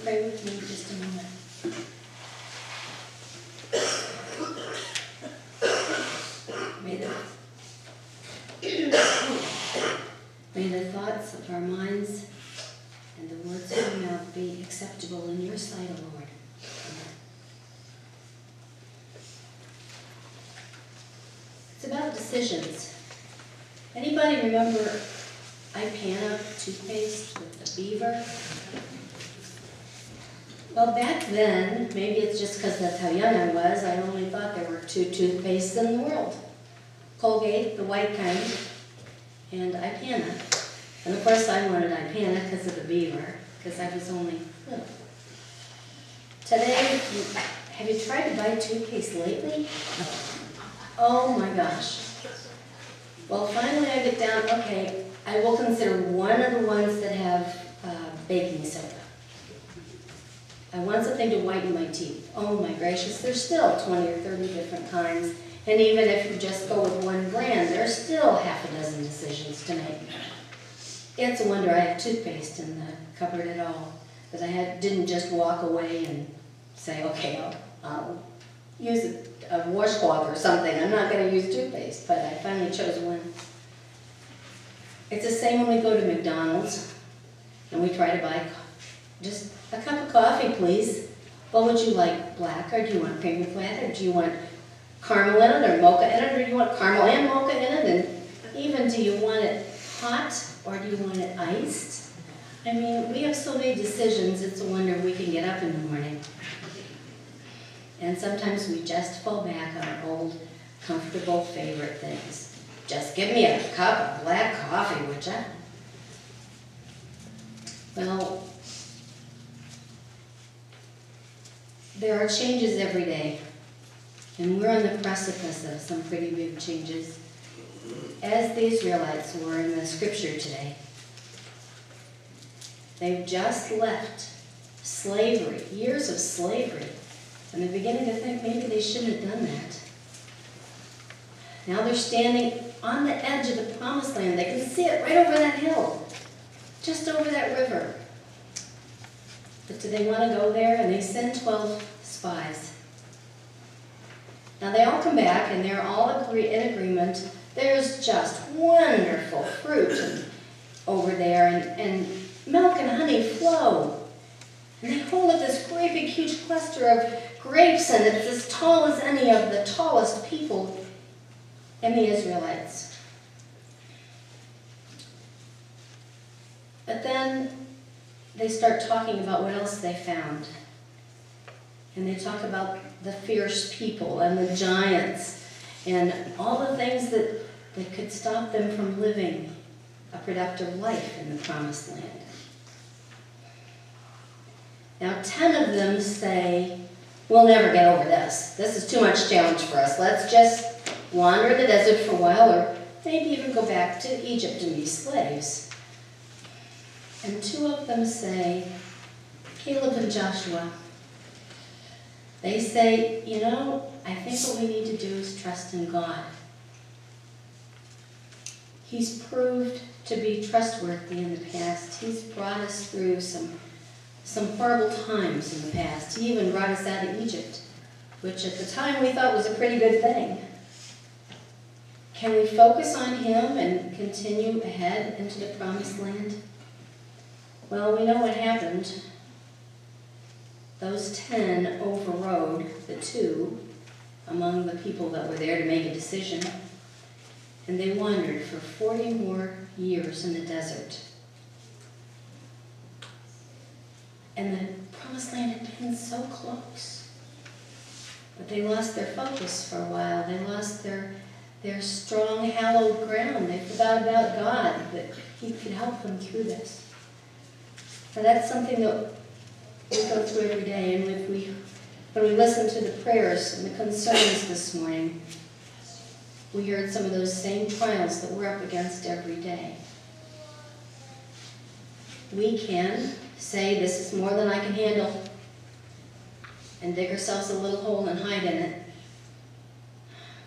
pray with me just a moment? May the thoughts of our minds and the words of our mouth be acceptable in your sight, O Lord. Amen. It's about decisions. Anybody remember Ipana toothpaste with the beaver? Well, back then, maybe it's just because that's how young I was, I only thought there were 2 toothpastes in the world. Colgate, the white kind, and Ipana. And of course I wanted Ipana because of the beaver, because I was only little. Today, have you tried to buy toothpaste lately? Oh my gosh. Well, finally I get down, okay, I will consider one of the ones that have baking soda. I want something to whiten my teeth. Oh my gracious, there's still 20 or 30 different kinds. And even if you just go with one brand, there's still half a dozen decisions to make. It's a wonder I have toothpaste in the cupboard at all. That I didn't just walk away and say, okay, I'll use a washcloth or something. I'm not going to use toothpaste, but I finally chose one. It's the same when we go to McDonald's and we try to buy just a cup of coffee, please. What would you like, black, or do you want cream with flat, or do you want caramel in it, or mocha in it, or do you want caramel and mocha in it, and even do you want it hot, or do you want it iced? I mean, we have so many decisions, it's a wonder we can get up in the morning. And sometimes we just fall back on our old, comfortable favorite things. Just give me a cup of black coffee, would ya? Well, there are changes every day, and we're on the precipice of some pretty big changes, as the Israelites were in the scripture today. They've just left slavery, years of slavery, and they're beginning to think maybe they shouldn't have done that. Now they're standing on the edge of the promised land. They can see it right over that hill, just over that river. But do they want to go there? And they send 12 spies. Now they all come back and they're all in agreement. There's just wonderful fruit over there, and milk and honey flow. And they hold up this great big huge cluster of grapes, and it's as tall as any of the tallest people in the Israelites. But then they start talking about what else they found. And they talk about the fierce people and the giants and all the things that could stop them from living a productive life in the promised land. Now 10 of them say, we'll never get over this. This is too much challenge for us. Let's just wander the desert for a while, or maybe even go back to Egypt and be slaves. And 2 of them say, Caleb and Joshua, they say, you know, I think what we need to do is trust in God. He's proved to be trustworthy in the past. He's brought us through some horrible times in the past. He even brought us out of Egypt, which at the time we thought was a pretty good thing. Can we focus on Him and continue ahead into the promised land? Well, we know what happened. Those 10 overrode the 2 among the people that were there to make a decision, and they wandered for 40 more years in the desert. And the promised land had been so close. But they lost their focus for a while. They lost their strong, hallowed ground. They forgot about God, that He could help them through this. Now that's something that we go through every day. And when we listen to the prayers and the concerns this morning, we heard some of those same trials that we're up against every day. We can say, this is more than I can handle, and dig ourselves a little hole and hide in it.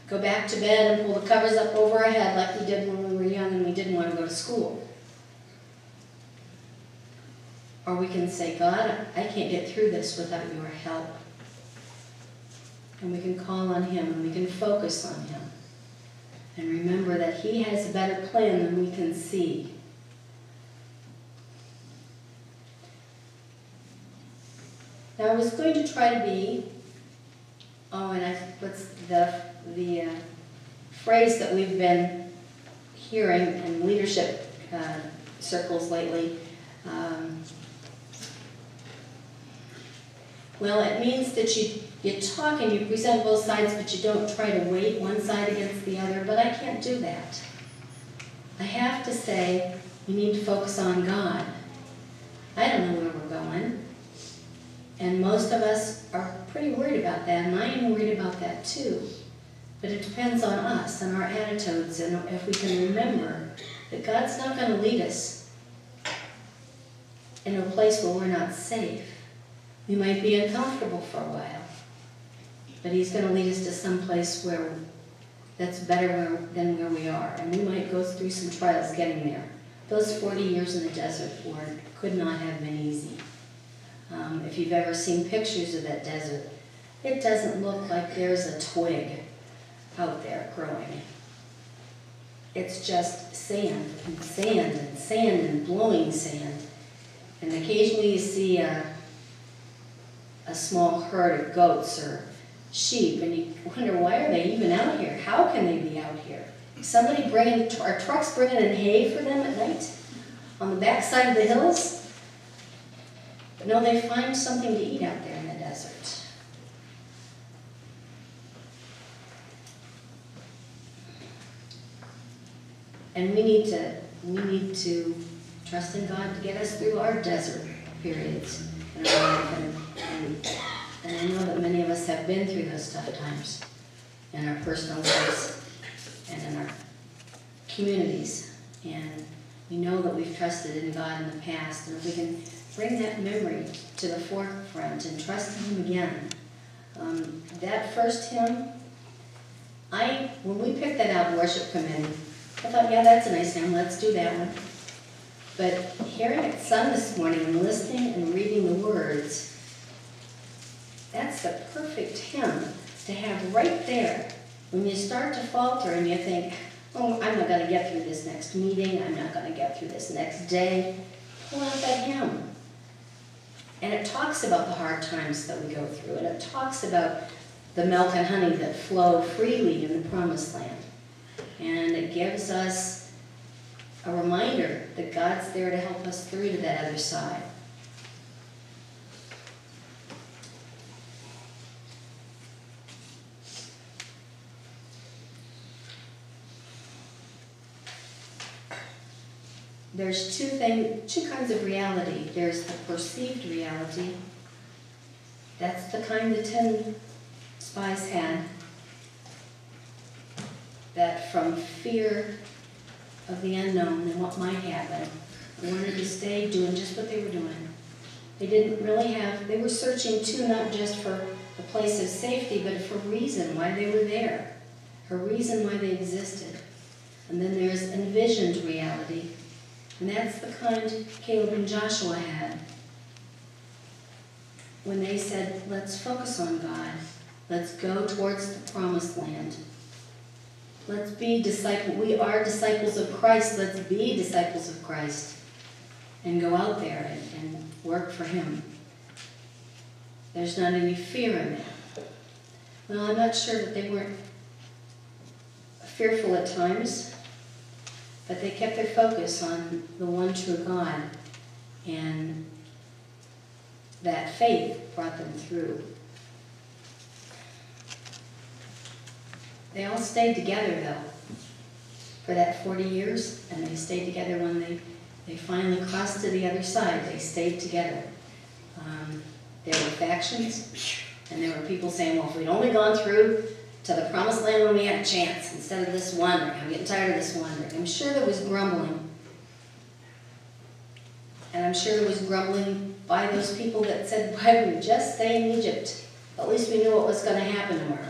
Go back to bed and pull the covers up over our head like we did when we were young and we didn't want to go to school. Or we can say, God, I can't get through this without your help. And we can call on him and we can focus on him. And remember that he has a better plan than we can see. Now I was going to try to be, what's the phrase that we've been hearing in leadership circles lately. Well, it means that you talk and you present both sides, but you don't try to weigh one side against the other, but I can't do that. I have to say, we need to focus on God. I don't know where we're going, and most of us are pretty worried about that, and I am worried about that too. But it depends on us and our attitudes, and if we can remember that God's not going to lead us in a place where we're not safe. We might be uncomfortable for a while, but he's going to lead us to some place where that's better than where we are, and we might go through some trials getting there. Those 40 years in the desert could not have been easy. If you've ever seen pictures of that desert, it doesn't look like there's a twig out there growing. It's just sand and sand and sand and blowing sand. And occasionally you see a small herd of goats or sheep, and you wonder, why are they even out here? How can they be out here? Somebody are trucks bringing in hay for them at night on the backside of the hills? But no, they find something to eat out there in the desert. And we need to trust in God to get us through our desert periods in our life. And I know that many of us have been through those tough times in our personal lives and in our communities. And we know that we've trusted in God in the past. And if we can bring that memory to the forefront and trust in him again. That first hymn, when we picked that out in worship committee, I thought, yeah, that's a nice hymn, let's do that one. But hearing it sung this morning and listening and reading the words, that's the perfect hymn to have right there. When you start to falter and you think, oh, I'm not going to get through this next meeting, I'm not going to get through this next day, pull out that hymn. And it talks about the hard times that we go through, and it talks about the milk and honey that flow freely in the promised land. And it gives us a reminder that God's there to help us through to that other side. There's two kinds of reality. There's the perceived reality. That's the kind the 10 spies had. That from fear of the unknown and what might happen, they wanted to stay doing just what they were doing. They were searching too, not just for a place of safety, but for a reason why they were there, a reason why they existed. And then there's envisioned reality. And that's the kind Caleb and Joshua had. When they said, let's focus on God. Let's go towards the promised land. Let's be disciples. We are disciples of Christ. Let's be disciples of Christ. And go out there and work for him. There's not any fear in that. Well, I'm not sure that they weren't fearful at times. But they kept their focus on the one true God, and that faith brought them through. They all stayed together, though, for that 40 years, and they stayed together when they finally crossed to the other side. They stayed together. There were factions, and there were people saying, well, if we'd only gone through to the promised land when we had a chance, instead of this wandering. I'm getting tired of this wandering. I'm sure there was grumbling. And I'm sure there was grumbling by those people that said, why would we just stay in Egypt? At least we knew what was going to happen tomorrow.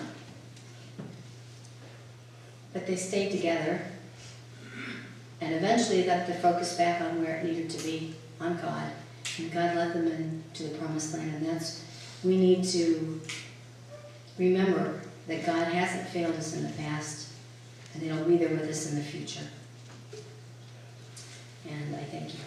But they stayed together. And eventually got the focus back on where it needed to be, on God. And God led them into the promised land, and we need to remember that God hasn't failed us in the past, and He'll be there with us in the future. And I thank you.